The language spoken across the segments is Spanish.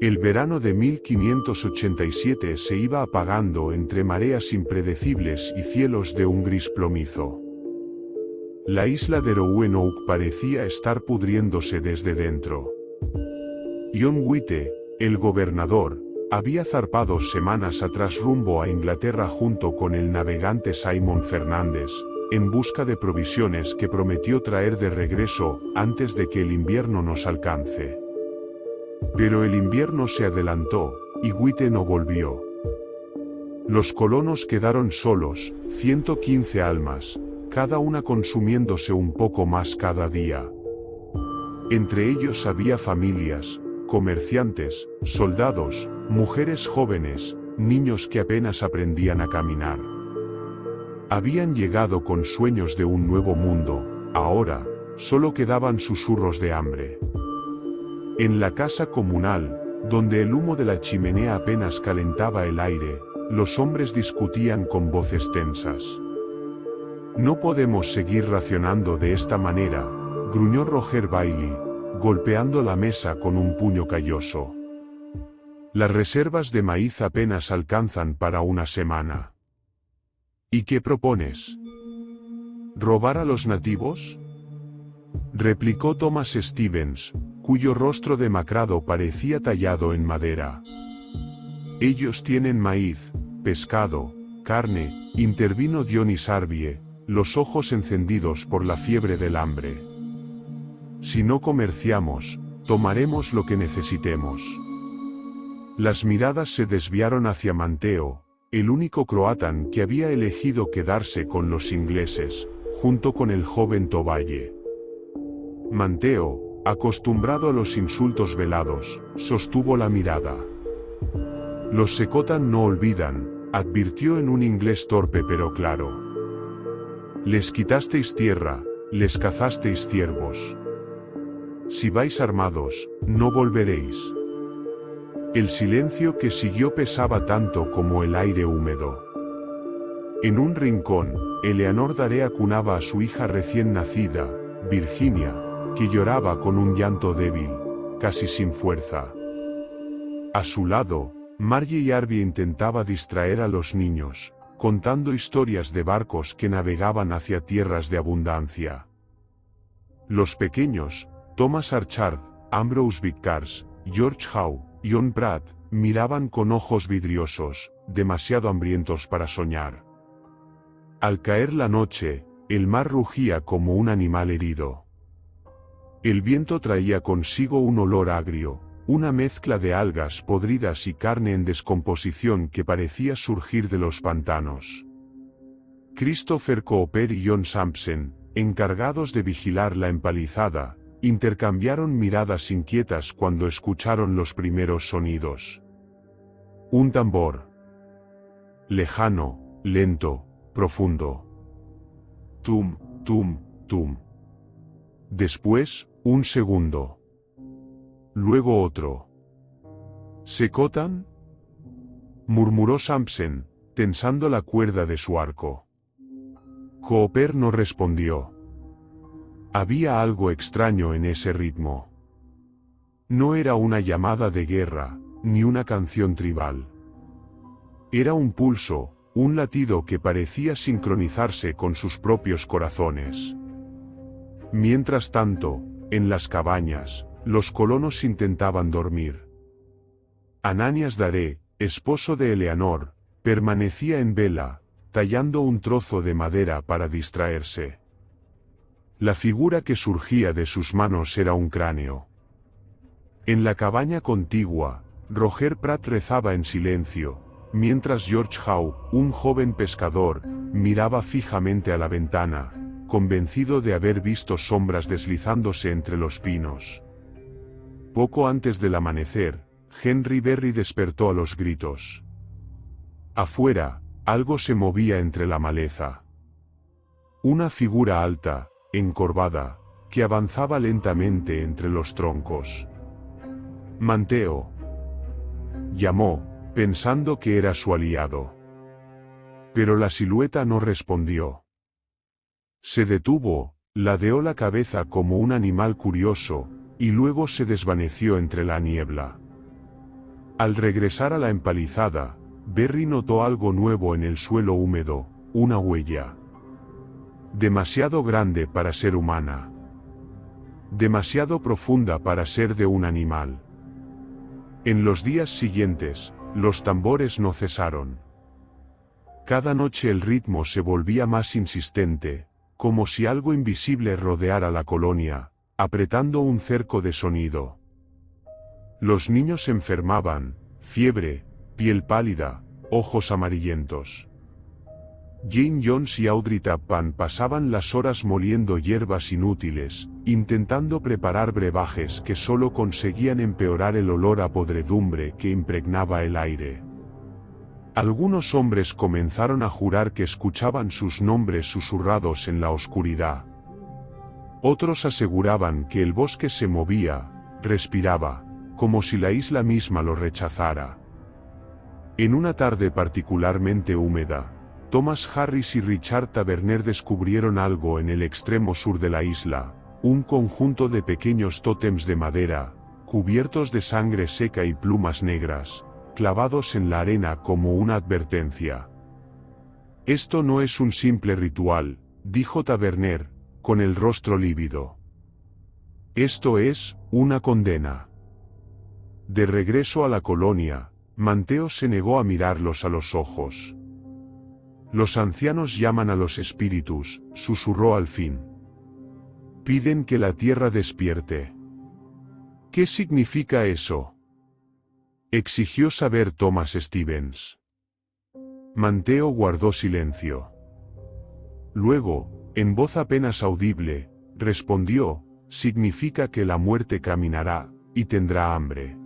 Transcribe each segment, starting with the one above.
El verano de 1587 se iba apagando entre mareas impredecibles y cielos de un gris plomizo. La isla de Roanoke parecía estar pudriéndose desde dentro. John White, el gobernador, había zarpado semanas atrás rumbo a Inglaterra junto con el navegante Simon Fernández, en busca de provisiones que prometió traer de regreso antes de que el invierno nos alcance. Pero el invierno se adelantó, y White no volvió. Los colonos quedaron solos, 115 almas, cada una consumiéndose un poco más cada día. Entre ellos había familias, comerciantes, soldados, mujeres jóvenes, niños que apenas aprendían a caminar. Habían llegado con sueños de un nuevo mundo, ahora, solo quedaban susurros de hambre. En la casa comunal, donde el humo de la chimenea apenas calentaba el aire, los hombres discutían con voces tensas. «No podemos seguir racionando de esta manera», gruñó Roger Bailey, golpeando la mesa con un puño calloso. «Las reservas de maíz apenas alcanzan para una semana». «¿Y qué propones? ¿Robar a los nativos?», replicó Thomas Stevens, cuyo rostro demacrado parecía tallado en madera. «Ellos tienen maíz, pescado, carne», intervino Dionys Arbie, los ojos encendidos por la fiebre del hambre. «Si no comerciamos, tomaremos lo que necesitemos». Las miradas se desviaron hacia Manteo, el único croatan que había elegido quedarse con los ingleses, junto con el joven Toballe. Manteo, acostumbrado a los insultos velados, sostuvo la mirada. «Los Secotan no olvidan», advirtió en un inglés torpe pero claro. «Les quitasteis tierra, les cazasteis ciervos. Si vais armados, no volveréis». El silencio que siguió pesaba tanto como el aire húmedo. En un rincón, Eleanor Dare acunaba a su hija recién nacida, Virginia, que lloraba con un llanto débil, casi sin fuerza. A su lado, Margie Arbie intentaba distraer a los niños, contando historias de barcos que navegaban hacia tierras de abundancia. Los pequeños, Thomas Archard, Ambrose Vickers, George Howe, John Pratt, miraban con ojos vidriosos, demasiado hambrientos para soñar. Al caer la noche, el mar rugía como un animal herido. El viento traía consigo un olor agrio, una mezcla de algas podridas y carne en descomposición que parecía surgir de los pantanos. Christopher Cooper y John Sampson, encargados de vigilar la empalizada, intercambiaron miradas inquietas cuando escucharon los primeros sonidos. Un tambor. Lejano, lento, profundo. Tum, tum, tum. Después, un segundo. Luego otro. «¿Secotan?», murmuró Sampson, tensando la cuerda de su arco. Cooper no respondió. Había algo extraño en ese ritmo. No era una llamada de guerra, ni una canción tribal. Era un pulso, un latido que parecía sincronizarse con sus propios corazones. Mientras tanto, en las cabañas, los colonos intentaban dormir. Ananias Dare, esposo de Eleanor, permanecía en vela, tallando un trozo de madera para distraerse. La figura que surgía de sus manos era un cráneo. En la cabaña contigua, Roger Pratt rezaba en silencio, mientras George Howe, un joven pescador, miraba fijamente a la ventana, convencido de haber visto sombras deslizándose entre los pinos. Poco antes del amanecer, Henry Berry despertó a los gritos. Afuera, algo se movía entre la maleza. Una figura alta, encorvada, que avanzaba lentamente entre los troncos. «Manteo», llamó, pensando que era su aliado. Pero la silueta no respondió. Se detuvo, ladeó la cabeza como un animal curioso, y luego se desvaneció entre la niebla. Al regresar a la empalizada, Berry notó algo nuevo en el suelo húmedo, una huella. Demasiado grande para ser humana. Demasiado profunda para ser de un animal. En los días siguientes, los tambores no cesaron. Cada noche el ritmo se volvía más insistente, como si algo invisible rodeara la colonia, apretando un cerco de sonido. Los niños se enfermaban, fiebre, piel pálida, ojos amarillentos. Jane Jones y Audrey Tappan pasaban las horas moliendo hierbas inútiles, intentando preparar brebajes que solo conseguían empeorar el olor a podredumbre que impregnaba el aire. Algunos hombres comenzaron a jurar que escuchaban sus nombres susurrados en la oscuridad. Otros aseguraban que el bosque se movía, respiraba, como si la isla misma lo rechazara. En una tarde particularmente húmeda, Thomas Harris y Richard Taverner descubrieron algo en el extremo sur de la isla, un conjunto de pequeños tótems de madera, cubiertos de sangre seca y plumas negras, clavados en la arena como una advertencia. «Esto no es un simple ritual», dijo Taverner, con el rostro lívido. «Esto es una condena». De regreso a la colonia, Manteo se negó a mirarlos a los ojos. «Los ancianos llaman a los espíritus», susurró al fin. «Piden que la tierra despierte». «¿Qué significa eso?», exigió saber Thomas Stevens. Manteo guardó silencio. Luego, en voz apenas audible, respondió: «Significa que la muerte caminará, y tendrá hambre».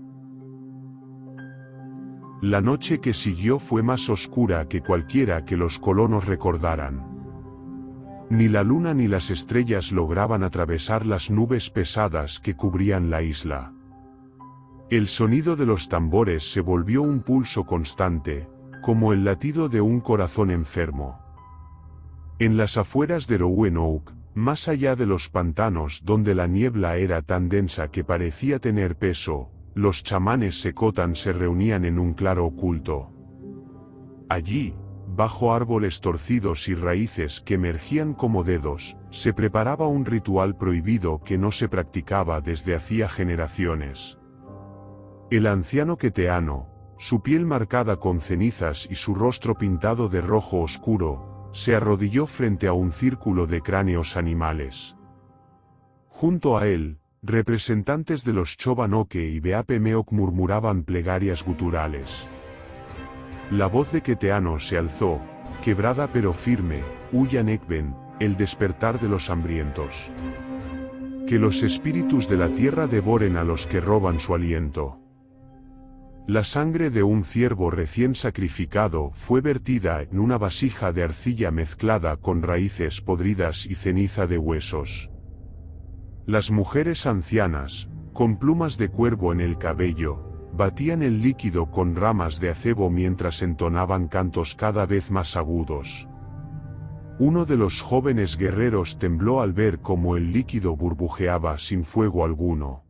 La noche que siguió fue más oscura que cualquiera que los colonos recordaran. Ni la luna ni las estrellas lograban atravesar las nubes pesadas que cubrían la isla. El sonido de los tambores se volvió un pulso constante, como el latido de un corazón enfermo. En las afueras de Roanoke, más allá de los pantanos donde la niebla era tan densa que parecía tener peso, los chamanes Secotan se reunían en un claro oculto. Allí, bajo árboles torcidos y raíces que emergían como dedos, se preparaba un ritual prohibido que no se practicaba desde hacía generaciones. El anciano Queteano, su piel marcada con cenizas y su rostro pintado de rojo oscuro, se arrodilló frente a un círculo de cráneos animales. Junto a él, representantes de los Chobanoke y Beapemeok murmuraban plegarias guturales. La voz de Queteano se alzó, quebrada pero firme: «Uyanekben, el despertar de los hambrientos. Que los espíritus de la tierra devoren a los que roban su aliento». La sangre de un ciervo recién sacrificado fue vertida en una vasija de arcilla mezclada con raíces podridas y ceniza de huesos. Las mujeres ancianas, con plumas de cuervo en el cabello, batían el líquido con ramas de acebo mientras entonaban cantos cada vez más agudos. Uno de los jóvenes guerreros tembló al ver cómo el líquido burbujeaba sin fuego alguno.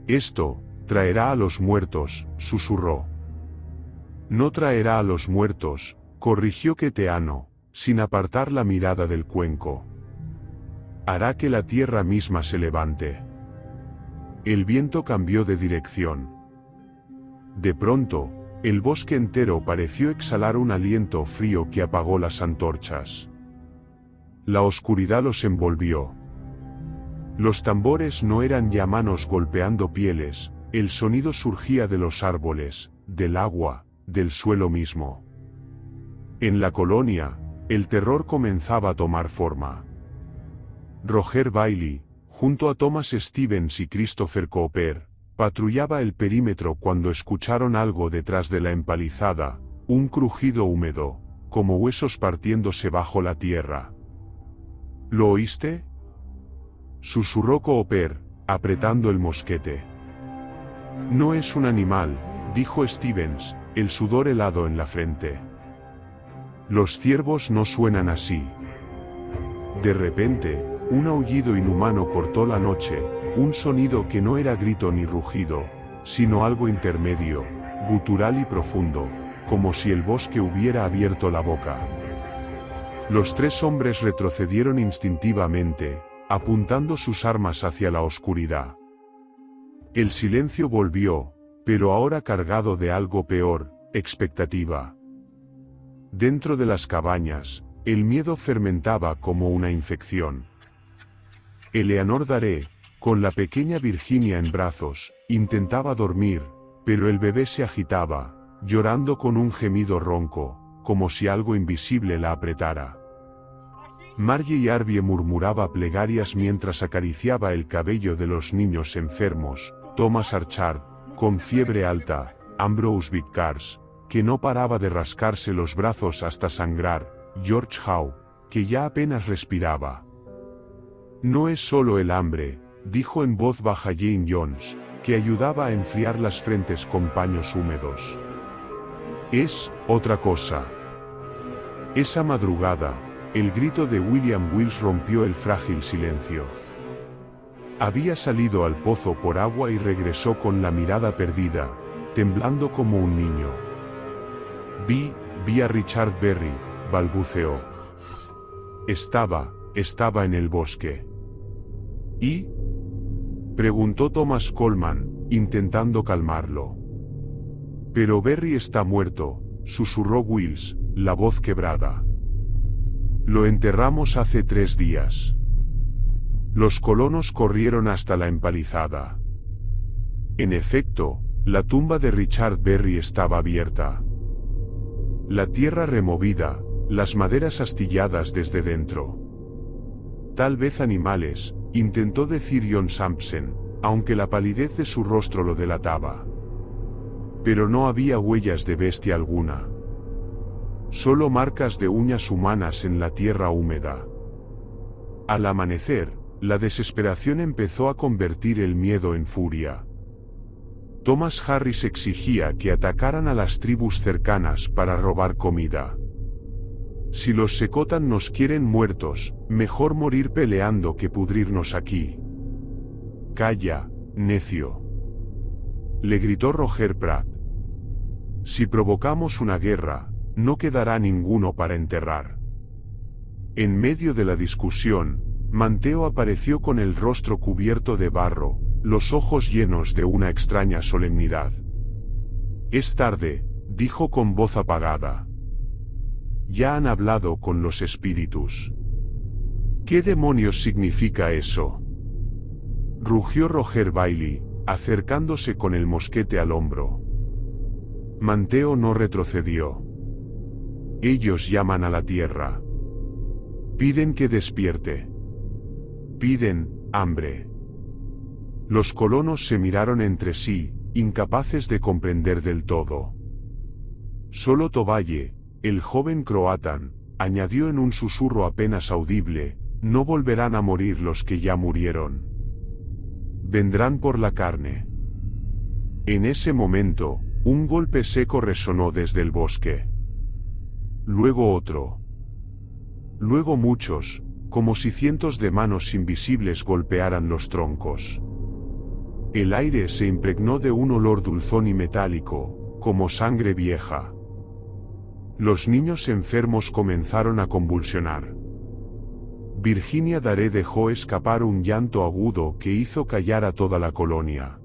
«Esto traerá a los muertos», susurró. «No traerá a los muertos», corrigió Queteano, sin apartar la mirada del cuenco. «Hará que la tierra misma se levante». El viento cambió de dirección. De pronto, el bosque entero pareció exhalar un aliento frío que apagó las antorchas. La oscuridad los envolvió. Los tambores no eran ya manos golpeando pieles, el sonido surgía de los árboles, del agua, del suelo mismo. En la colonia, el terror comenzaba a tomar forma. Roger Bailey, junto a Thomas Stevens y Christopher Cooper, patrullaba el perímetro cuando escucharon algo detrás de la empalizada, un crujido húmedo, como huesos partiéndose bajo la tierra. «¿Lo oíste?», susurró Cooper, apretando el mosquete. «No es un animal», dijo Stevens, el sudor helado en la frente. «Los ciervos no suenan así». De repente, un aullido inhumano cortó la noche, un sonido que no era grito ni rugido, sino algo intermedio, gutural y profundo, como si el bosque hubiera abierto la boca. Los tres hombres retrocedieron instintivamente, apuntando sus armas hacia la oscuridad. El silencio volvió, pero ahora cargado de algo peor, expectativa. Dentro de las cabañas, el miedo fermentaba como una infección. Eleanor Daré, con la pequeña Virginia en brazos, intentaba dormir, pero el bebé se agitaba, llorando con un gemido ronco, como si algo invisible la apretara. Margie y Arbie murmuraba plegarias mientras acariciaba el cabello de los niños enfermos, Thomas Archard, con fiebre alta, Ambrose Vickers, que no paraba de rascarse los brazos hasta sangrar, George Howe, que ya apenas respiraba. No es solo el hambre, dijo en voz baja Jane Jones, que ayudaba a enfriar las frentes con paños húmedos. Es otra cosa. Esa madrugada, el grito de William Wills rompió el frágil silencio. Había salido al pozo por agua y regresó con la mirada perdida, temblando como un niño. Vi a Richard Berry, balbuceó. Estaba en el bosque. ¿Y? Preguntó Thomas Coleman, intentando calmarlo. Pero Berry está muerto, susurró Wills, la voz quebrada. Lo enterramos hace 3 días. Los colonos corrieron hasta la empalizada. En efecto, la tumba de Richard Berry estaba abierta. La tierra removida, las maderas astilladas desde dentro. Tal vez animales, intentó decir John Sampson, aunque la palidez de su rostro lo delataba. Pero no había huellas de bestia alguna. Solo marcas de uñas humanas en la tierra húmeda. Al amanecer, la desesperación empezó a convertir el miedo en furia. Thomas Harris exigía que atacaran a las tribus cercanas para robar comida. Si los Secotan nos quieren muertos, mejor morir peleando que pudrirnos aquí. Calla, necio. Le gritó Roger Pratt. Si provocamos una guerra, no quedará ninguno para enterrar. En medio de la discusión, Manteo apareció con el rostro cubierto de barro, los ojos llenos de una extraña solemnidad. Es tarde, dijo con voz apagada. Ya han hablado con los espíritus. ¿Qué demonios significa eso? Rugió Roger Bailey, acercándose con el mosquete al hombro. Manteo no retrocedió. Ellos llaman a la tierra. Piden que despierte. Piden hambre. Los colonos se miraron entre sí, incapaces de comprender del todo. Solo Toballe, el joven croatan, añadió en un susurro apenas audible, no volverán a morir los que ya murieron. Vendrán por la carne. En ese momento, un golpe seco resonó desde el bosque. Luego otro. Luego muchos, como si cientos de manos invisibles golpearan los troncos. El aire se impregnó de un olor dulzón y metálico, como sangre vieja. Los niños enfermos comenzaron a convulsionar. Virginia Daré dejó escapar un llanto agudo que hizo callar a toda la colonia.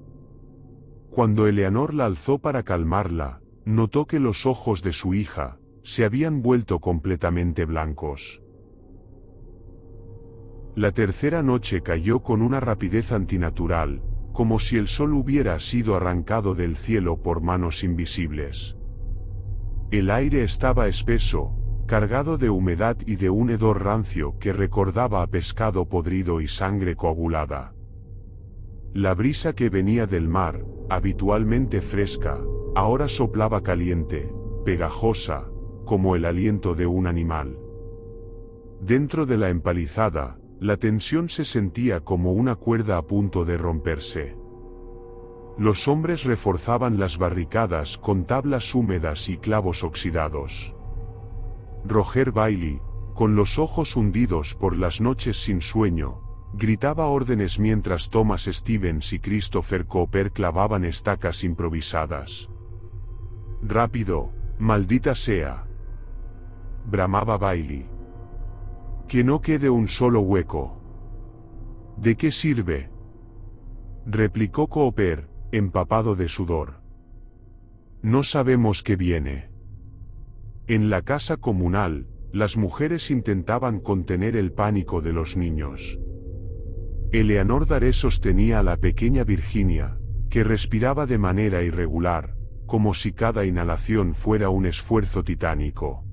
Cuando Eleanor la alzó para calmarla, notó que los ojos de su hija se habían vuelto completamente blancos. La tercera noche cayó con una rapidez antinatural, como si el sol hubiera sido arrancado del cielo por manos invisibles. El aire estaba espeso, cargado de humedad y de un hedor rancio que recordaba a pescado podrido y sangre coagulada. La brisa que venía del mar, habitualmente fresca, ahora soplaba caliente, pegajosa, como el aliento de un animal. Dentro de la empalizada, la tensión se sentía como una cuerda a punto de romperse. Los hombres reforzaban las barricadas con tablas húmedas y clavos oxidados. Roger Bailey, con los ojos hundidos por las noches sin sueño, Gritaba órdenes mientras Thomas Stevens y Christopher Cooper clavaban estacas improvisadas. «Rápido, maldita sea», bramaba Bailey. «Que no quede un solo hueco». «¿De qué sirve?», replicó Cooper, empapado de sudor. «No sabemos qué viene». En la casa comunal, las mujeres intentaban contener el pánico de los niños. Eleanor Daré sostenía a la pequeña Virginia, que respiraba de manera irregular, como si cada inhalación fuera un esfuerzo titánico.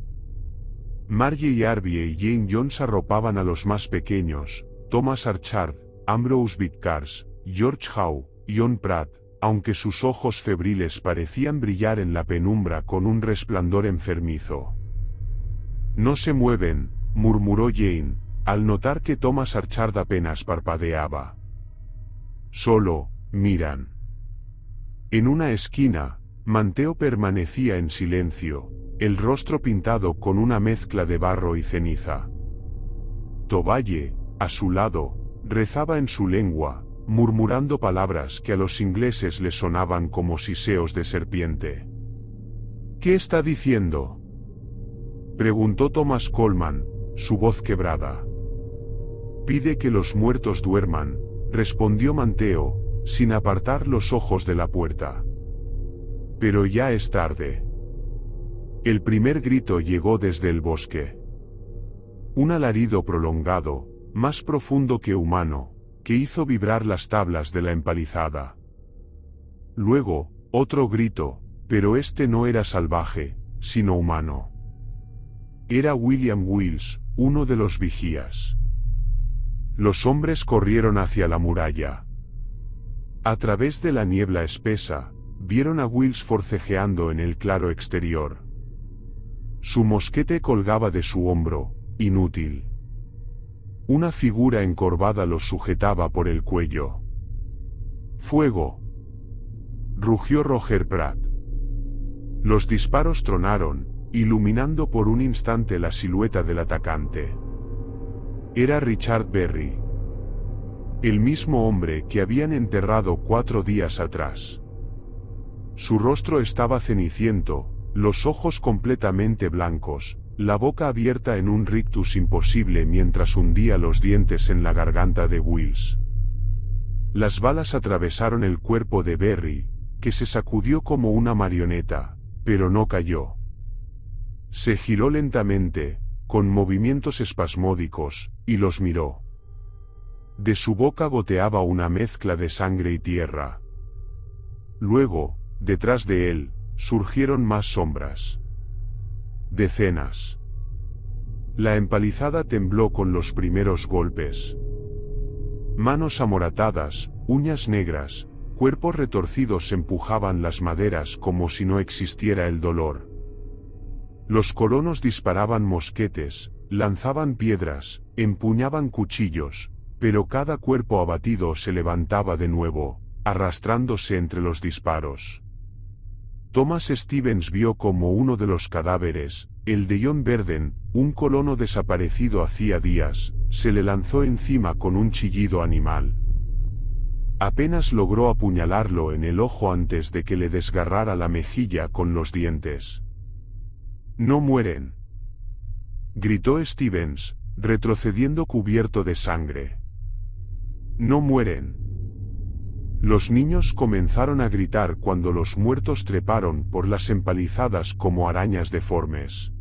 Margie Harvey y Jane Jones arropaban a los más pequeños, Thomas Archard, Ambrose Vickers, George Howe, John Pratt, aunque sus ojos febriles parecían brillar en la penumbra con un resplandor enfermizo. «No se mueven», murmuró Jane, al notar que Thomas Archard apenas parpadeaba. «Solo, miran». En una esquina, Manteo permanecía en silencio, el rostro pintado con una mezcla de barro y ceniza. Toballe, a su lado, rezaba en su lengua, murmurando palabras que a los ingleses les sonaban como siseos de serpiente. «¿Qué está diciendo?», preguntó Thomas Coleman, su voz quebrada. «Pide que los muertos duerman», respondió Manteo, sin apartar los ojos de la puerta. «Pero ya es tarde». El primer grito llegó desde el bosque. Un alarido prolongado, más profundo que humano, que hizo vibrar las tablas de la empalizada. Luego, otro grito, pero este no era salvaje, sino humano. Era William Wills, uno de los vigías. Los hombres corrieron hacia la muralla. A través de la niebla espesa, vieron a Wills forcejeando en el claro exterior. Su mosquete colgaba de su hombro, inútil. Una figura encorvada lo sujetaba por el cuello. «¡Fuego!», rugió Roger Pratt. Los disparos tronaron, iluminando por un instante la silueta del atacante. Era Richard Berry. El mismo hombre que habían enterrado 4 días atrás. Su rostro estaba ceniciento, los ojos completamente blancos, la boca abierta en un rictus imposible mientras hundía los dientes en la garganta de Wills. Las balas atravesaron el cuerpo de Berry, que se sacudió como una marioneta, pero no cayó. Se giró lentamente, con movimientos espasmódicos, y los miró. De su boca goteaba una mezcla de sangre y tierra. Luego, detrás de él, surgieron más sombras. Decenas. La empalizada tembló con los primeros golpes. Manos amoratadas, uñas negras, cuerpos retorcidos empujaban las maderas como si no existiera el dolor. Los colonos disparaban mosquetes, lanzaban piedras, empuñaban cuchillos, pero cada cuerpo abatido se levantaba de nuevo, arrastrándose entre los disparos. Thomas Stevens vio como uno de los cadáveres, el de John Burden, un colono desaparecido hacía días, se le lanzó encima con un chillido animal. Apenas logró apuñalarlo en el ojo antes de que le desgarrara la mejilla con los dientes. «¡No mueren!», gritó Stevens, retrocediendo cubierto de sangre. «¡No mueren!». Los niños comenzaron a gritar cuando los muertos treparon por las empalizadas como arañas deformes.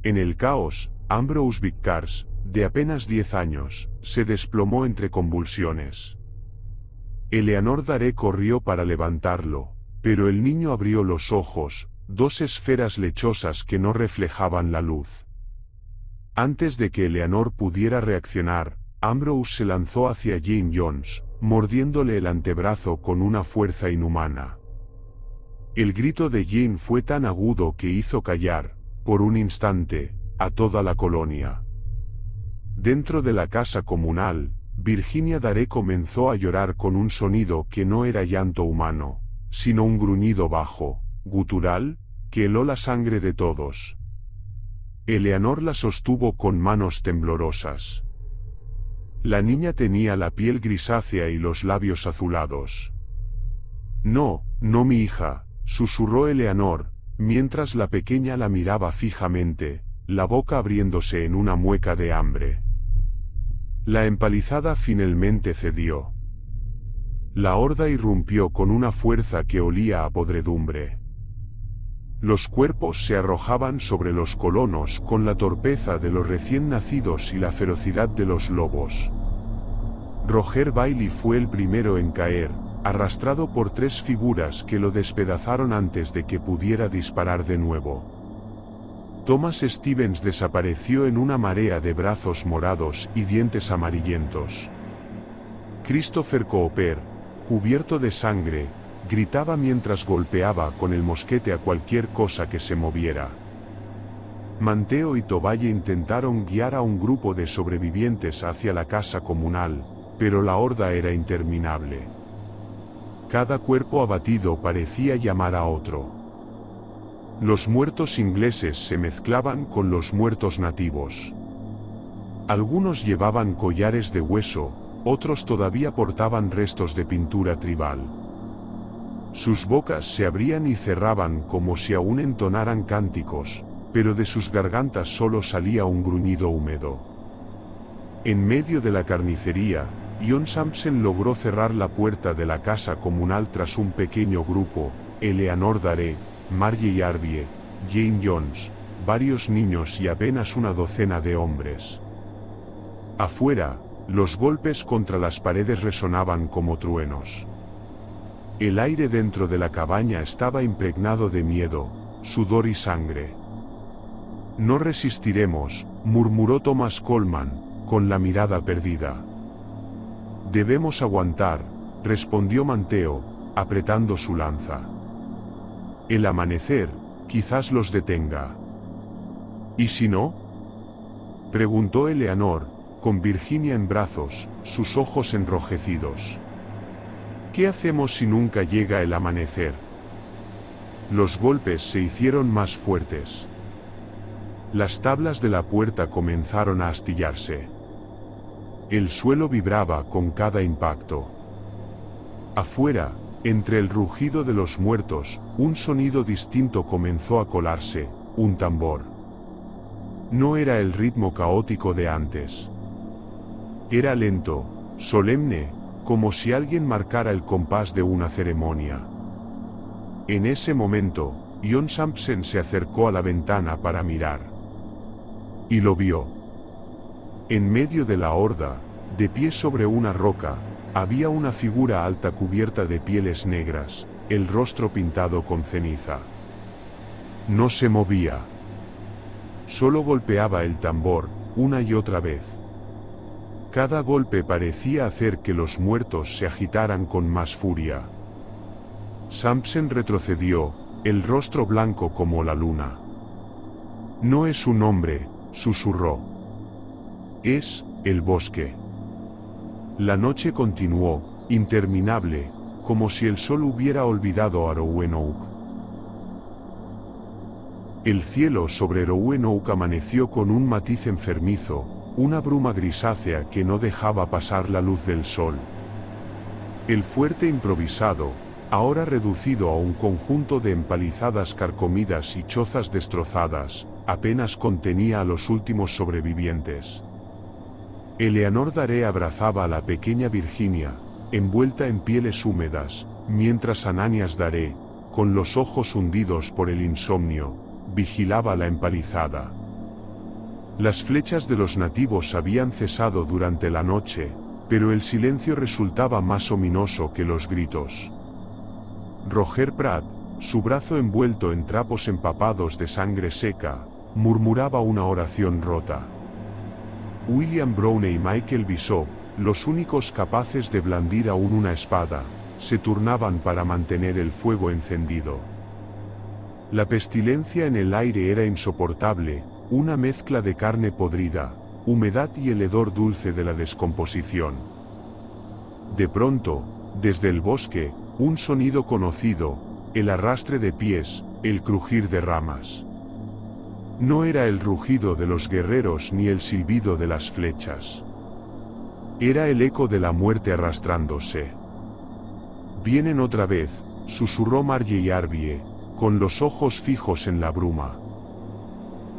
En el caos, Ambrose Vickers, de apenas 10 años, se desplomó entre convulsiones. Eleanor Daré corrió para levantarlo, pero el niño abrió los ojos, 2 esferas lechosas que no reflejaban la luz. Antes de que Eleanor pudiera reaccionar, Ambrose se lanzó hacia Jane Jones, mordiéndole el antebrazo con una fuerza inhumana. El grito de Jane fue tan agudo que hizo callar, por un instante, a toda la colonia. Dentro de la casa comunal, Virginia Daré comenzó a llorar con un sonido que no era llanto humano, sino un gruñido bajo, gutural, que heló la sangre de todos. Eleanor la sostuvo con manos temblorosas. La niña tenía la piel grisácea y los labios azulados. No, no mi hija, susurró Eleanor, mientras la pequeña la miraba fijamente, la boca abriéndose en una mueca de hambre. La empalizada finalmente cedió. La horda irrumpió con una fuerza que olía a podredumbre. Los cuerpos se arrojaban sobre los colonos con la torpeza de los recién nacidos y la ferocidad de los lobos. Roger Bailey fue el primero en caer, arrastrado por 3 figuras que lo despedazaron antes de que pudiera disparar de nuevo. Thomas Stevens desapareció en una marea de brazos morados y dientes amarillentos. Christopher Cooper, cubierto de sangre, gritaba mientras golpeaba con el mosquete a cualquier cosa que se moviera. Manteo y Toballe intentaron guiar a un grupo de sobrevivientes hacia la casa comunal, pero la horda era interminable. Cada cuerpo abatido parecía llamar a otro. Los muertos ingleses se mezclaban con los muertos nativos. Algunos llevaban collares de hueso, otros todavía portaban restos de pintura tribal. Sus bocas se abrían y cerraban como si aún entonaran cánticos, pero de sus gargantas solo salía un gruñido húmedo. En medio de la carnicería, John Sampson logró cerrar la puerta de la casa comunal tras un pequeño grupo: Eleanor Dare, Margie Arbie, Jane Jones, varios niños y apenas una docena de hombres. Afuera, los golpes contra las paredes resonaban como truenos. El aire dentro de la cabaña estaba impregnado de miedo, sudor y sangre. No resistiremos, murmuró Thomas Coleman, con la mirada perdida. Debemos aguantar, respondió Manteo, apretando su lanza. El amanecer, quizás los detenga. ¿Y si no?, preguntó Eleanor, con Virginia en brazos, sus ojos enrojecidos. ¿Qué hacemos si nunca llega el amanecer? Los golpes se hicieron más fuertes. Las tablas de la puerta comenzaron a astillarse. El suelo vibraba con cada impacto. Afuera, entre el rugido de los muertos, un sonido distinto comenzó a colarse: un tambor. No era el ritmo caótico de antes. Era lento, solemne, como si alguien marcara el compás de una ceremonia. En ese momento, John Sampson se acercó a la ventana para mirar. Y lo vio. En medio de la horda, de pie sobre una roca, había una figura alta cubierta de pieles negras, el rostro pintado con ceniza. No se movía. Solo golpeaba el tambor, una y otra vez. Cada golpe parecía hacer que los muertos se agitaran con más furia. Sampson retrocedió, el rostro blanco como la luna. No es un hombre, susurró. Es el bosque. La noche continuó, interminable, como si el sol hubiera olvidado a Roanoke. El cielo sobre Roanoke amaneció con un matiz enfermizo, una bruma grisácea que no dejaba pasar la luz del sol. El fuerte improvisado, ahora reducido a un conjunto de empalizadas carcomidas y chozas destrozadas, apenas contenía a los últimos sobrevivientes. Eleanor Dare abrazaba a la pequeña Virginia, envuelta en pieles húmedas, mientras Ananias Dare, con los ojos hundidos por el insomnio, vigilaba la empalizada. Las flechas de los nativos habían cesado durante la noche, pero el silencio resultaba más ominoso que los gritos. Roger Pratt, su brazo envuelto en trapos empapados de sangre seca, murmuraba una oración rota. William Browne y Michael Bishop, los únicos capaces de blandir aún una espada, se turnaban para mantener el fuego encendido. La pestilencia en el aire era insoportable, una mezcla de carne podrida, humedad y el hedor dulce de la descomposición. De pronto, desde el bosque, un sonido conocido, el arrastre de pies, el crujir de ramas. No era el rugido de los guerreros ni el silbido de las flechas. Era el eco de la muerte arrastrándose. «Vienen otra vez», susurró Margie Arbie, con los ojos fijos en la bruma.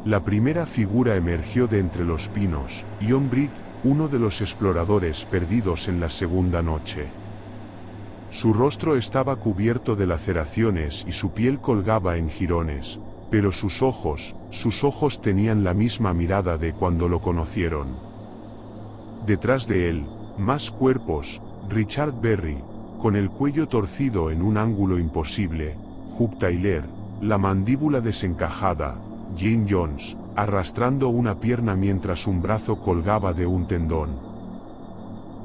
La primera figura emergió de entre los pinos, John Britt, uno de los exploradores perdidos en la segunda noche. Su rostro estaba cubierto de laceraciones y su piel colgaba en jirones, pero sus ojos tenían la misma mirada de cuando lo conocieron. Detrás de él, más cuerpos, Richard Berry, con el cuello torcido en un ángulo imposible, Hugh Tyler, la mandíbula desencajada, Jane Jones, arrastrando una pierna mientras un brazo colgaba de un tendón.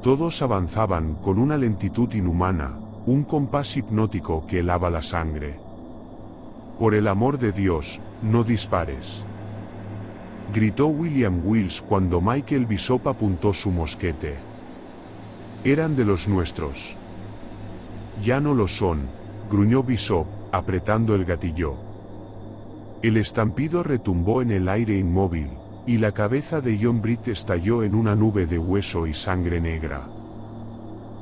Todos avanzaban con una lentitud inhumana, un compás hipnótico que helaba la sangre. «Por el amor de Dios, no dispares», gritó William Wills cuando Michael Bishop apuntó su mosquete. «Eran de los nuestros». «Ya no lo son», gruñó Bishop, apretando el gatillo. El estampido retumbó en el aire inmóvil, y la cabeza de John Britt estalló en una nube de hueso y sangre negra.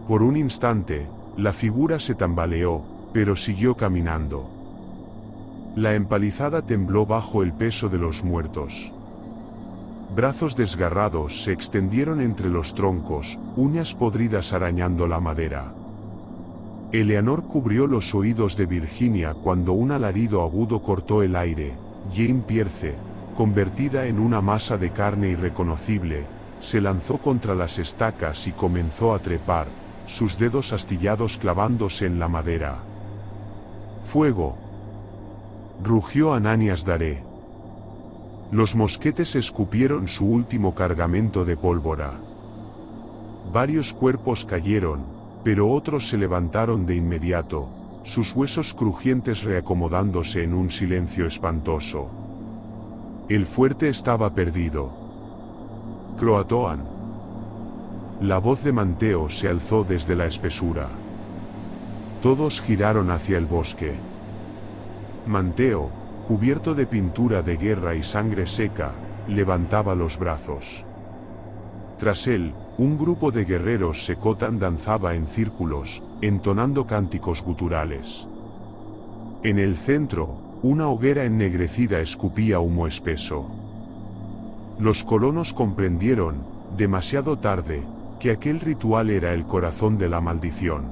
Por un instante, la figura se tambaleó, pero siguió caminando. La empalizada tembló bajo el peso de los muertos. Brazos desgarrados se extendieron entre los troncos, uñas podridas arañando la madera. Eleanor cubrió los oídos de Virginia cuando un alarido agudo cortó el aire. Jane Pierce, convertida en una masa de carne irreconocible, se lanzó contra las estacas y comenzó a trepar, sus dedos astillados clavándose en la madera. «¡Fuego!», rugió Ananias Dare. Los mosquetes escupieron su último cargamento de pólvora. Varios cuerpos cayeron, pero otros se levantaron de inmediato, sus huesos crujientes reacomodándose en un silencio espantoso. El fuerte estaba perdido. «Croatoan». La voz de Manteo se alzó desde la espesura. Todos giraron hacia el bosque. Manteo, cubierto de pintura de guerra y sangre seca, levantaba los brazos. Tras él, un grupo de guerreros Secotan danzaba en círculos, entonando cánticos guturales. En el centro, una hoguera ennegrecida escupía humo espeso. Los colonos comprendieron, demasiado tarde, que aquel ritual era el corazón de la maldición.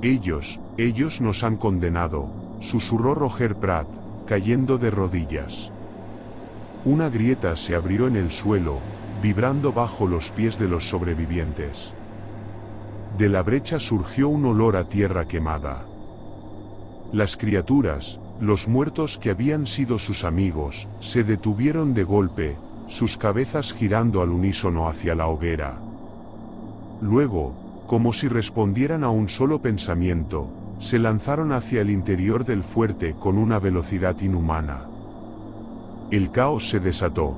Ellos nos han condenado», susurró Roger Pratt, cayendo de rodillas. Una grieta se abrió en el suelo, vibrando bajo los pies de los sobrevivientes. De la brecha surgió un olor a tierra quemada. Las criaturas, los muertos que habían sido sus amigos, se detuvieron de golpe, sus cabezas girando al unísono hacia la hoguera. Luego, como si respondieran a un solo pensamiento, se lanzaron hacia el interior del fuerte con una velocidad inhumana. El caos se desató.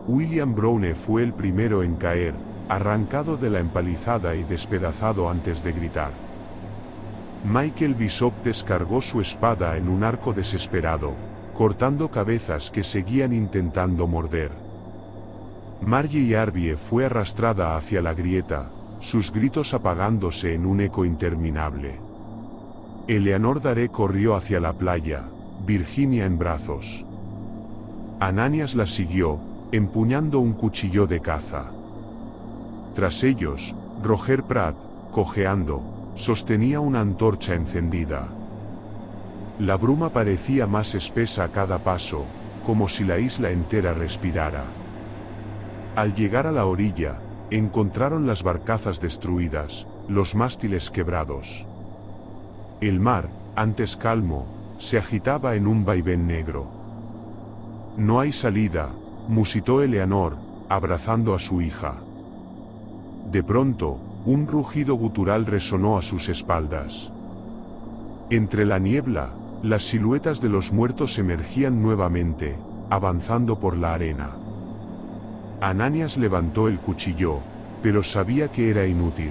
William Browne fue el primero en caer, arrancado de la empalizada y despedazado antes de gritar. Michael Bishop descargó su espada en un arco desesperado, cortando cabezas que seguían intentando morder. Margie Arbie fue arrastrada hacia la grieta, sus gritos apagándose en un eco interminable. Eleanor Dare corrió hacia la playa, Virginia en brazos. Ananias la siguió, empuñando un cuchillo de caza. Tras ellos, Roger Pratt, cojeando, sostenía una antorcha encendida. La bruma parecía más espesa a cada paso, como si la isla entera respirara. Al llegar a la orilla, encontraron las barcazas destruidas, los mástiles quebrados. El mar, antes calmo, se agitaba en un vaivén negro. «No hay salida», musitó Eleanor, abrazando a su hija. De pronto, un rugido gutural resonó a sus espaldas. Entre la niebla, las siluetas de los muertos emergían nuevamente, avanzando por la arena. Ananias levantó el cuchillo, pero sabía que era inútil.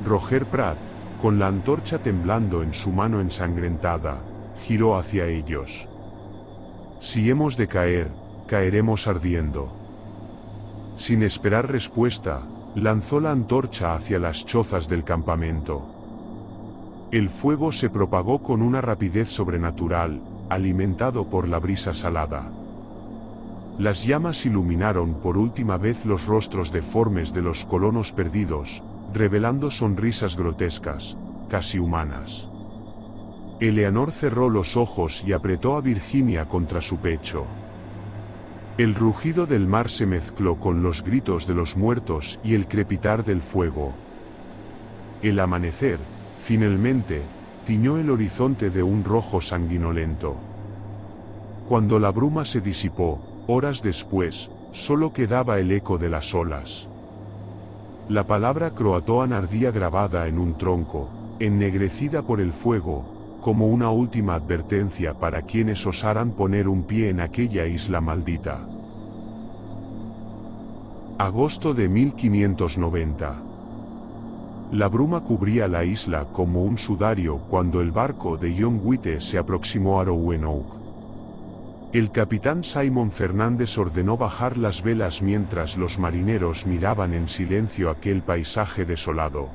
Roger Pratt, con la antorcha temblando en su mano ensangrentada, giró hacia ellos. «Si hemos de caer, caeremos ardiendo». Sin esperar respuesta, lanzó la antorcha hacia las chozas del campamento. El fuego se propagó con una rapidez sobrenatural, alimentado por la brisa salada. Las llamas iluminaron por última vez los rostros deformes de los colonos perdidos, revelando sonrisas grotescas, casi humanas. Eleanor cerró los ojos y apretó a Virginia contra su pecho. El rugido del mar se mezcló con los gritos de los muertos y el crepitar del fuego. El amanecer, finalmente, tiñó el horizonte de un rojo sanguinolento. Cuando la bruma se disipó, horas después, solo quedaba el eco de las olas. La palabra Croatoan ardía grabada en un tronco, ennegrecida por el fuego, como una última advertencia para quienes osaran poner un pie en aquella isla maldita. Agosto de 1590. La bruma cubría la isla como un sudario cuando el barco de John White se aproximó a Roanoke. El capitán Simon Fernández ordenó bajar las velas mientras los marineros miraban en silencio aquel paisaje desolado.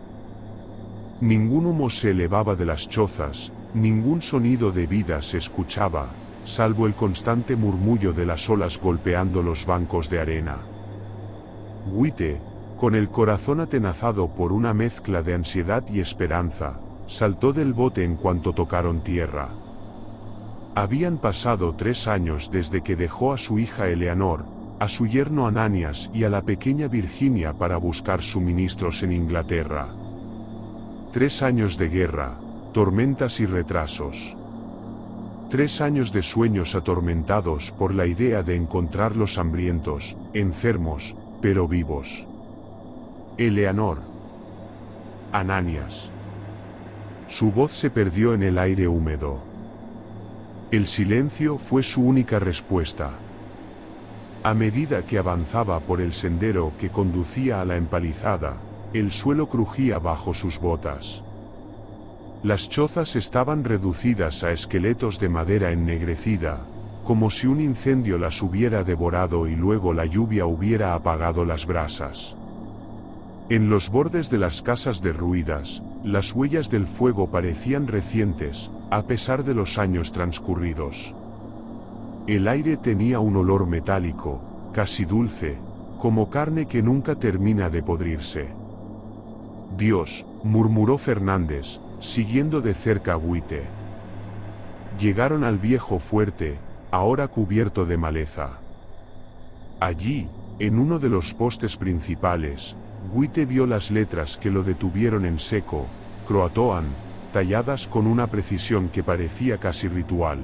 Ningún humo se elevaba de las chozas, ningún sonido de vida se escuchaba, salvo el constante murmullo de las olas golpeando los bancos de arena. White, con el corazón atenazado por una mezcla de ansiedad y esperanza, saltó del bote en cuanto tocaron tierra. Habían pasado 3 años desde que dejó a su hija Eleanor, a su yerno Ananias y a la pequeña Virginia para buscar suministros en Inglaterra. 3 años de guerra, tormentas y retrasos. 3 años de sueños atormentados por la idea de encontrarlos hambrientos, enfermos, pero vivos. Eleanor. Ananias. Su voz se perdió en el aire húmedo. El silencio fue su única respuesta. A medida que avanzaba por el sendero que conducía a la empalizada, el suelo crujía bajo sus botas. Las chozas estaban reducidas a esqueletos de madera ennegrecida, como si un incendio las hubiera devorado y luego la lluvia hubiera apagado las brasas. En los bordes de las casas derruidas, las huellas del fuego parecían recientes, a pesar de los años transcurridos. El aire tenía un olor metálico, casi dulce, como carne que nunca termina de podrirse. Dios, murmuró Fernández, siguiendo de cerca a White. Llegaron al viejo fuerte, ahora cubierto de maleza. Allí, en uno de los postes principales, White vio las letras que lo detuvieron en seco, Croatoan, talladas con una precisión que parecía casi ritual.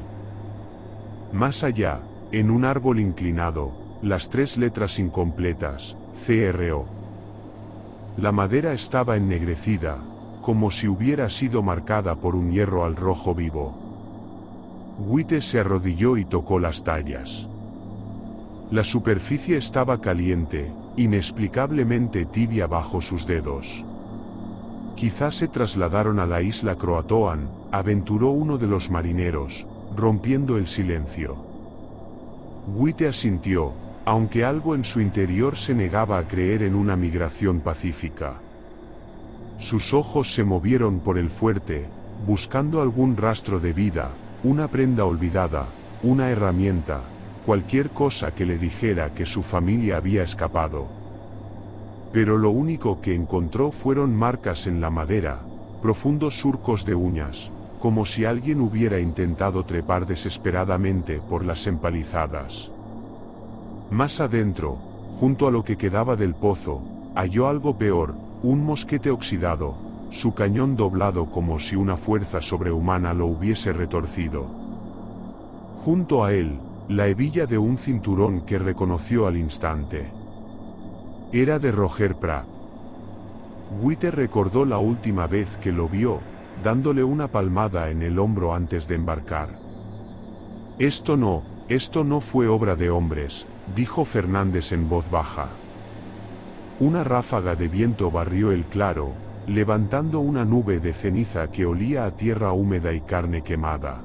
Más allá, en un árbol inclinado, las 3 letras incompletas, CRO. La madera estaba ennegrecida, como si hubiera sido marcada por un hierro al rojo vivo. White se arrodilló y tocó las tallas. La superficie estaba caliente, inexplicablemente tibia bajo sus dedos. Quizás se trasladaron a la isla Croatoan, aventuró uno de los marineros, rompiendo el silencio. White asintió, aunque algo en su interior se negaba a creer en una migración pacífica. Sus ojos se movieron por el fuerte, buscando algún rastro de vida, una prenda olvidada, una herramienta, cualquier cosa que le dijera que su familia había escapado. Pero lo único que encontró fueron marcas en la madera, profundos surcos de uñas, como si alguien hubiera intentado trepar desesperadamente por las empalizadas. Más adentro, junto a lo que quedaba del pozo, halló algo peor, un mosquete oxidado, su cañón doblado como si una fuerza sobrehumana lo hubiese retorcido. Junto a él, la hebilla de un cinturón que reconoció al instante. Era de Roger Pratt. White recordó la última vez que lo vio, dándole una palmada en el hombro antes de embarcar. Esto no fue obra de hombres, dijo Fernández en voz baja. Una ráfaga de viento barrió el claro, levantando una nube de ceniza que olía a tierra húmeda y carne quemada.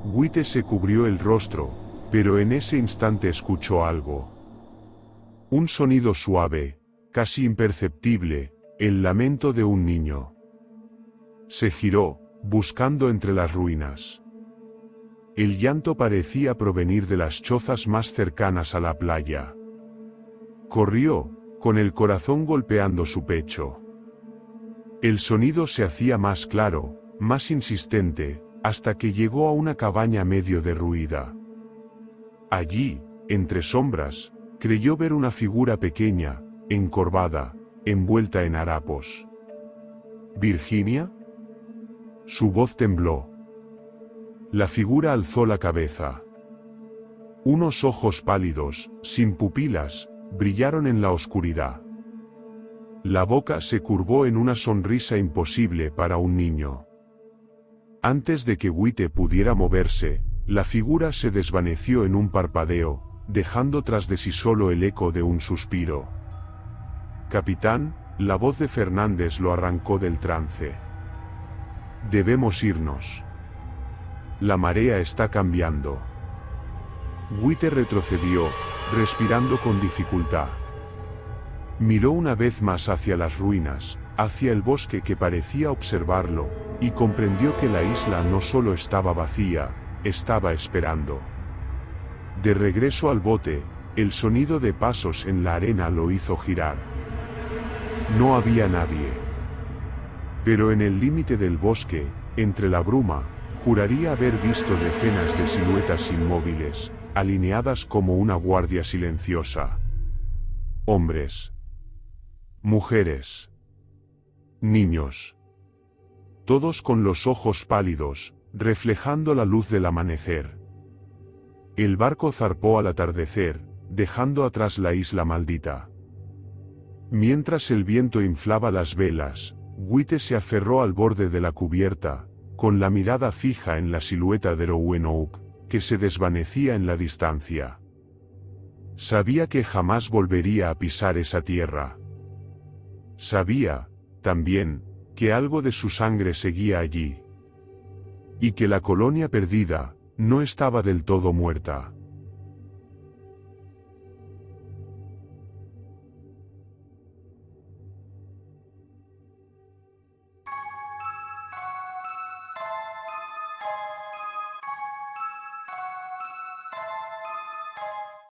White se cubrió el rostro, pero en ese instante escuchó algo. Un sonido suave, casi imperceptible, el lamento de un niño. Se giró, buscando entre las ruinas. El llanto parecía provenir de las chozas más cercanas a la playa. Corrió, con el corazón golpeando su pecho. El sonido se hacía más claro, más insistente, hasta que llegó a una cabaña medio derruida. Allí, entre sombras, creyó ver una figura pequeña, encorvada, envuelta en harapos. ¿Virginia? Su voz tembló. La figura alzó la cabeza. Unos ojos pálidos, sin pupilas, brillaron en la oscuridad. La boca se curvó en una sonrisa imposible para un niño. Antes de que White pudiera moverse, la figura se desvaneció en un parpadeo, dejando tras de sí solo el eco de un suspiro. Capitán, la voz de Fernández lo arrancó del trance. Debemos irnos. La marea está cambiando. White retrocedió, respirando con dificultad. Miró una vez más hacia las ruinas, hacia el bosque que parecía observarlo, y comprendió que la isla no solo estaba vacía, estaba esperando. De regreso al bote, el sonido de pasos en la arena lo hizo girar. No había nadie. Pero en el límite del bosque, entre la bruma, juraría haber visto decenas de siluetas inmóviles, alineadas como una guardia silenciosa. Hombres. Mujeres. Niños. Todos con los ojos pálidos, reflejando la luz del amanecer. El barco zarpó al atardecer, dejando atrás la isla maldita. Mientras el viento inflaba las velas, White se aferró al borde de la cubierta, con la mirada fija en la silueta de Roanoke, que se desvanecía en la distancia. Sabía que jamás volvería a pisar esa tierra. Sabía, también, que algo de su sangre seguía allí. Y que la colonia perdida, no estaba del todo muerta.